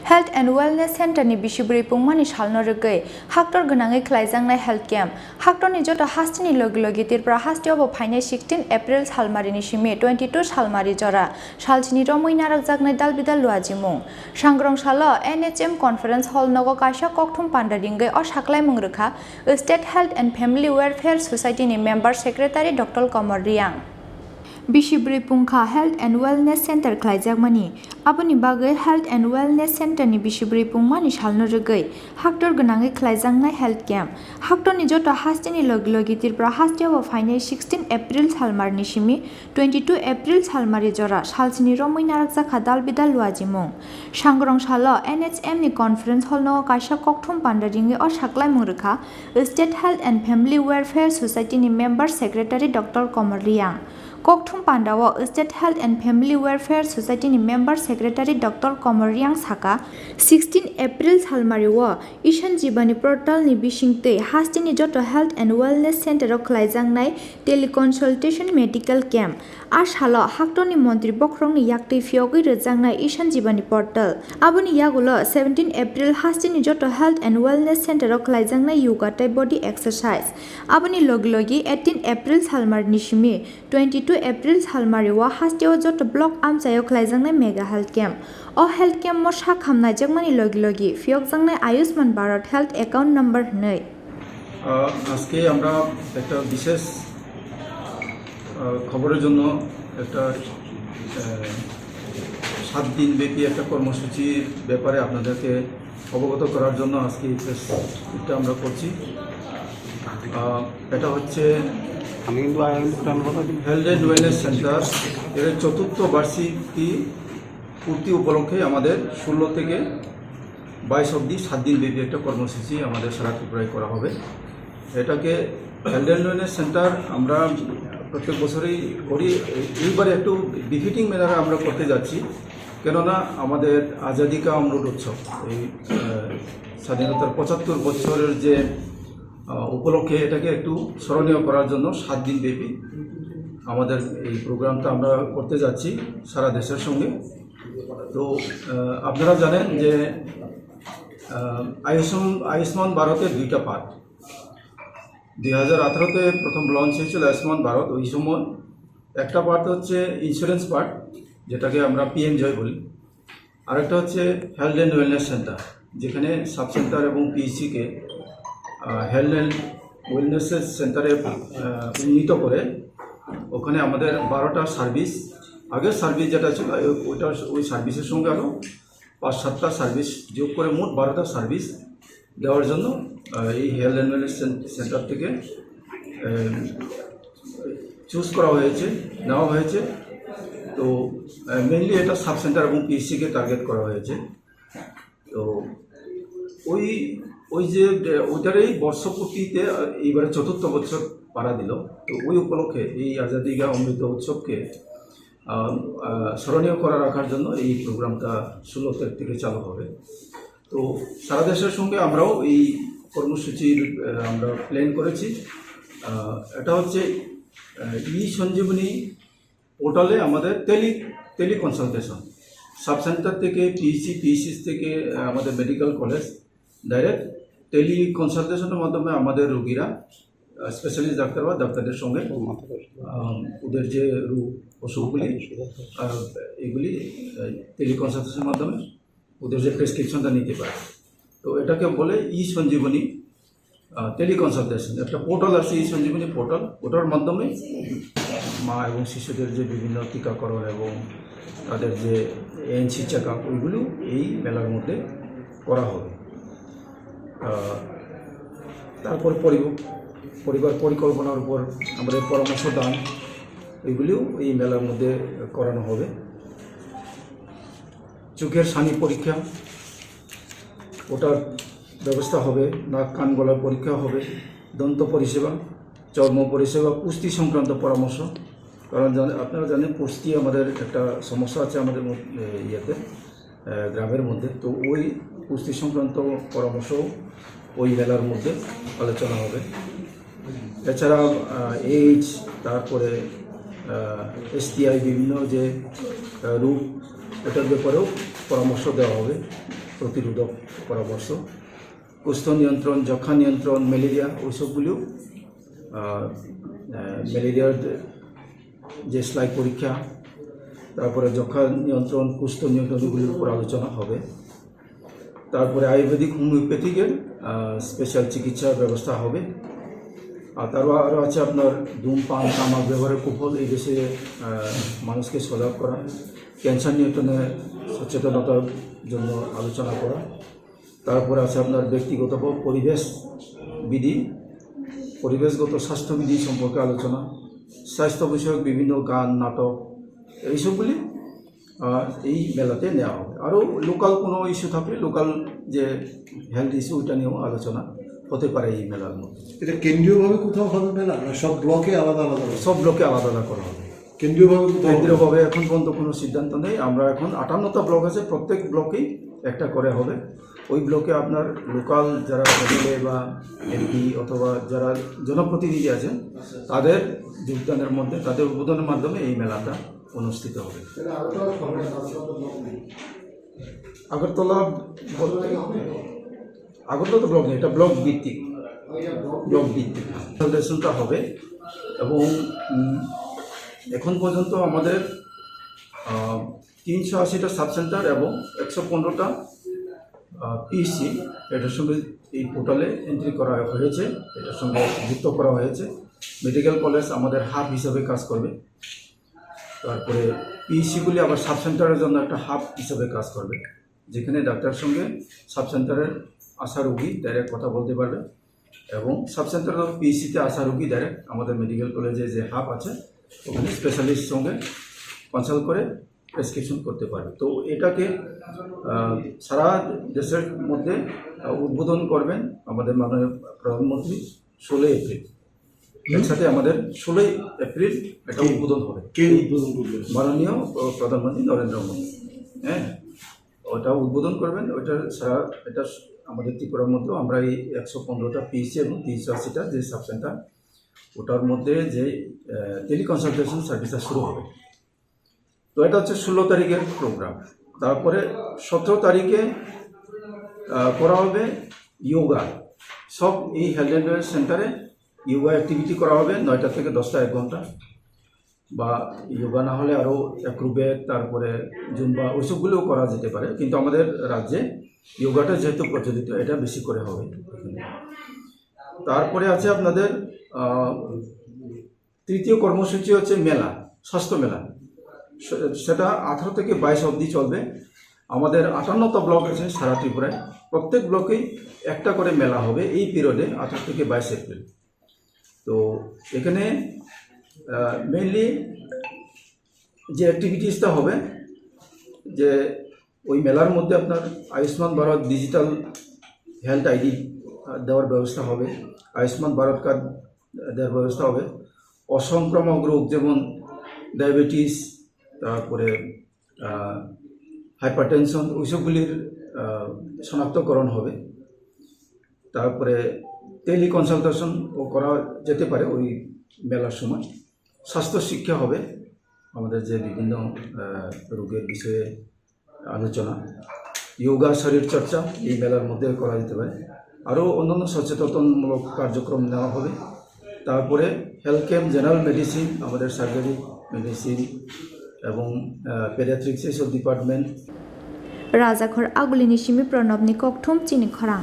Health and Wellness Center ni Bisikbwrwi Pungmani Salno Rugwi Haktor gonangai khlaijangnai health camp Haktorni joto hastini logi Tripura hastiobo phainai 16 April salmarini Simi 22 salmari jora Salsni Romwi narakjaknai dalbidal luajimung Sangrong Salo NHM Conference Hall nogo kaisa kokthum pandaringai o saklaimung rwkha State Health and Family Welfare Society ni Member Secretary Dr. Khorang Bisikbwrwi Pungkha Health and Wellness Center khlaijakmani aboni bagai Health and Wellness Center ni Bisikbwrwi Pungmani Salno Rugwi Haktor gonangai khlaijaknai health camp Haktorni joto hastini logi Tripura hastiobo phainai 16 April salmarni Simi 22 April salmari jora Salsni Romwi narakjakha dalbidal luajimung Sangrong Salo NHM ni Conference Hall no kaisa kokthum pandaringai o saklaimung rwkha State Health and Family Welfare Society ni Member Secretary Dr. Khorang Kokthum Pandao State Health and Family Welfare Society ni Member Secretary Dr. Khorang saka 16 April salmari o Ishan Jibani portal ni bisingtei hastini joto Health and Wellness Center o khlaijangnai teleconsultation medical camp Ashalo Haktorni Montri Khorang ni yaktui phiogui rwjangnai Ishan Jibani portal aboni yagulo 17 April hastini joto Health and Wellness Center o khlaijangnai yoga type body exercise aboni logi 18 April salmarni Simi 22 April salmari o hastio joto block amchayo khlaijangnai mega health camp o health camp mo sakhamnai jakmani logi phiokjangnai Ayushman Bharat health account number 2 আজকে আমরা একটা বিশেষ খবরের জন্য একটা 7 দিন ব্যাপী একটা কর্মসূচির ব্যাপারে আপনাদেরকে অবগত করার জন্য আজকে এটা আমরা করছি এটা হচ্ছে হেলথ অ্যান্ড ওয়েলনেস সেন্টার এর 4th বার্ষিকী পূর্তি উপলক্ষে আমাদের 16 থেকে 22 অবধি 7 দিন ব্যাপী একটা কর্মসূচি আমাদের সারা ত্রিপুরায় করা হবে এটাকে হেলথ অ্যান্ড ওয়েলনেস সেন্টার আমরা প্রত্যেক বছরই করি এইবারে একটু বিফিটিং ম্যানারে আমরা করতে যাচ্ছি কেননা আমাদের আজাদি কা অমৃত উৎসব এই স্বাধীনতার 75 বছরের যে উপলক্ষে এটাকে একটু স্মরণীয় করার জন্য 7 দিন ব্যাপী আমাদের এই প্রোগ্রামটা আমরা করতে যাচ্ছি সারা দেশের সঙ্গে তো আপনারা জানেন যে আয়ুষ্মান ভারতের 2টা পার্ট 2018-তে প্রথম লঞ্চ হয়েছিল আয়ুষ্মান ভারত ওই সময় একটা পার্ট হচ্ছে ইন্স্যুরেন্স পার্ট যেটাকে আমরা পিএমজয় বলি আরেকটা হচ্ছে হেলথ অ্যান্ড ওয়েলনেস সেন্টার যেখানে সাব সেন্টার এবং পিএইচসিকে হেলথ অ্যান্ড ওয়েলনেস সেন্টারে উন্নীত করে ওখানে আমাদের 12টা সার্ভিস আগের সার্ভিস যেটা ছিল ওই সার্ভিসের সঙ্গে আরও 5-7টা সার্ভিস যোগ করে মোট 12টা সার্ভিস দেওয়ার জন্য এই হেলথ অ্যান্ড ওয়েলনেস সেন্টার থেকে চুজ করা হয়েছে নেওয়া হয়েছে তো মেনলি এটা সাব সেন্টার এবং পিএইচসিকে টার্গেট করা হয়েছে তো ওই যে ওইটারই বর্ষপূর্তিতে এইবারে 4th বছর পাড়া দিল তো ওই উপলক্ষে এই আজাদি কা অমৃত উৎসবকে স্মরণীয় করা রাখার জন্য এই প্রোগ্রামটা 16 তারিখ থেকে চালু হবে তো সারা দেশের সঙ্গে আমরাও এই কর্মসূচির আমরা প্ল্যান করেছি এটা হচ্ছে ই সঞ্জীবনী পোর্টালে আমাদের টেলি কনসালটেশন সাব সেন্টার থেকে পিএইচসি থেকে আমাদের মেডিকেল কলেজ ডাইরেক্ট টেলি কনসালটেশনের মাধ্যমে আমাদের রোগীরা স্পেশালিস্ট ডাক্তার বা ডাক্তারদের সঙ্গে ওদের যে অসুখগুলি এগুলি টেলি কনসালটেশনের মাধ্যমে ওদের যে প্রেসক্রিপশনটা নিতে পারে তো এটাকে বলে ই সঞ্জীবনী টেলি কনসালটেশন একটা পোর্টাল আছে ই সঞ্জীবনী পোর্টাল ওটার মাধ্যমে মা এবং শিশুদের যে বিভিন্ন টিকাকরণ এবং তাদের যে এএনসি চেক আপ ওইগুলো এই মেলার মধ্যে করা হবে তারপর পরিবার পরিকল্পনার উপর আমাদের পরামর্শ দান এগুলিও এই মেলার মধ্যে করানো হবে চোখের ছানি পরীক্ষা ওটার ব্যবস্থা হবে নাক কান গলার পরীক্ষা হবে দন্ত পরিষেবা চর্ম পরিষেবা পুষ্টি সংক্রান্ত পরামর্শ কারণ আপনারা জানেন পুষ্টি আমাদের একটা সমস্যা আছে আমাদের ইয়েতে গ্রামের মধ্যে তো ওই পুষ্টি সংক্রান্ত পরামর্শ ওই মেলার মধ্যে আলোচনা হবে এছাড়া এইডস তারপরে এসটিআই বিভিন্ন যে রোগ এটার ব্যাপারেও পরামর্শ দেওয়া হবে প্রতিরোধক পরামর্শ, কুষ্ঠ নিয়ন্ত্রণ, যক্ষা নিয়ন্ত্রণ, ম্যালেরিয়া ওইসবগুলিও, ম্যালেরিয়ার যে সেলাই পরীক্ষা, তারপরে যক্ষা নিয়ন্ত্রণ, কুষ্ঠ নিয়ন্ত্রণগুলির উপর আলোচনা হবে। তারপরে আয়ুর্বেদিক হোমিওপ্যাথিকের স্পেশাল চিকিৎসার ব্যবস্থা হবে। আর তারপর আরও আছে আপনার ধূমপান, তামাক ব্যবহারের কুফল এই বিষয়ে মানুষকে সজাগ করা, ক্যান্সার নিয়ন্ত্রণে সচেতনতার জন্য আলোচনা করা। তারপরে আছে আপনার ব্যক্তিগত পরিবেশগত স্বাস্থ্যবিধি সম্পর্কে আলোচনা, স্বাস্থ্য বিষয়ক বিভিন্ন গান, নাটক এইসবগুলি এই মেলাতে নেওয়া হবে। আরও লোকাল কোনো ইস্যু থাকলে লোকাল যে হেলথ ইস্যু ওইটা নিয়েও আলোচনা হতে পারে এই মেলার মধ্যে। এটা কেন্দ্রীয়ভাবে কোথাও হবে মেলা না সব ব্লকে আলাদা আলাদা? সব ব্লকে আলাদা আলাদা করা হবে। কেন্দ্রীয়ভাবে এখন পর্যন্ত কোনো সিদ্ধান্ত নেই। আমরা এখন 58টা ব্লক আছে, প্রত্যেক ব্লকেই একটা করে হবে। ওই ব্লকে আপনার লোকাল যারা এমএলএ বা এমপি অথবা যারা জনপ্রতিনিধি আছেন তাদের যোগদানের মধ্যে, তাদের উদ্বোধনের মাধ্যমে এই মেলাটা অনুষ্ঠিত হবে। আগরতলা তো ব্লক নেই, এটা ব্লক ভিত্তিক সেলিব্রেশনটা হবে। এবং এখন পর্যন্ত আমাদের 380টা সাবসেন্টার এবং 115টা পিসি এটার সঙ্গে এই পোর্টালে এন্ট্রি করা হয়েছে, এটার সঙ্গে যুক্ত করা হয়েছে। মেডিকেল কলেজ আমাদের হাব হিসাবে কাজ করবে। তারপরে পিসিগুলি আবার সাবসেন্টারের জন্য একটা হাব হিসাবে কাজ করবে, যেখানে ডাক্তারের সঙ্গে সাবসেন্টারের আসা রোগী ডাইরেক্ট কথা বলতে পারবে এবং সাবসেন্টারের পিসিতে আসা রোগী ডাইরেক্ট আমাদের মেডিকেল কলেজে যে হাব আছে ওখানে স্পেশালিস্ট সঙ্গে কনসাল্ট করে প্রেসক্রিপশন করতে পারবে। তো এটাকে সারা দেশের মধ্যে উদ্বোধন করবেন আমাদের মাননীয় প্রধানমন্ত্রী 16 এপ্রিল। একসাথে আমাদের 16 এপ্রিল এটা উদ্বোধন হবে। কে উদ্বোধন করবেন? মাননীয় প্রধানমন্ত্রী নরেন্দ্র মোদী। হ্যাঁ, ওটা উদ্বোধন করবেন। ওইটা সারা এটা আমাদের ত্রিপুরার মধ্যেও আমরা এই 115টা পিএসসি এবং 380টা যে সাবসেন্টার, ওটার মধ্যে যে টেলিকনসালটেশন সার্ভিসটা শুরু হবে। তো এটা হচ্ছে 16 তারিখের প্রোগ্রাম। তারপরে 17 তারিখে করা হবে যোগা। সব এই হেলথ অ্যান্ড ওয়েলনেস সেন্টারে যোগা অ্যাক্টিভিটি করা হবে 9টা থেকে 10টা, 1 ঘন্টা। বা যোগা না হলে আরও অ্যাক্রোব্যাট, তারপরে জুম্বা ওইসবগুলোও করা যেতে পারে, কিন্তু আমাদের রাজ্যে যোগাটা যেহেতু প্রচলিত এটা বেশি করে হবে। তারপরে আছে আপনাদের তৃতীয় কর্মসূচি হচ্ছে মেলা, স্বাস্থ্য মেলা। সেটা 18 থেকে 22 অবধি চলবে। আমাদের 58টা ব্লক আছে সারা ত্রিপুরায়, প্রত্যেক ব্লকেই একটা করে মেলা হবে এই পিরিয়ডে 18 থেকে 22 এপ্রিল। তো এখানে মেইনলি যে অ্যাক্টিভিটিসটা হবে, যে ওই মেলার মধ্যে আপনার Ayushman Bharat digital health ID দেওয়ার ব্যবস্থা হবে, আয়ুষ্মান ভারত কার্ড দেওয়ার ব্যবস্থা হবে, অসংক্রামক রোগ যেমন ডায়াবেটিস, তারপরে হাইপারটেনশন ওইসবগুলির শনাক্তকরণ হবে। তারপরে টেলিকনসালটেশনও করা যেতে পারে ওই মেলার সময়। স্বাস্থ্য শিক্ষা হবে, আমাদের যে বিভিন্ন রোগের বিষয়ে আলোচনা, যোগা, শরীর চর্চা এই মেলার মধ্যে করা যেতে পারে। আরও অন্যান্য সচেতনমূলক কার্যক্রম নেওয়া হবে। তারপরে হেলথ ক্যাম্প, জেনারেল মেডিসিন, আমাদের সার্জারি মেডিসিন এবং পেডিয়াট্রিক্স এইসব ডিপার্টমেন্ট। রাজাখর আগুলিনি সিমি প্রণবনি ককথুম চিনি খরাং।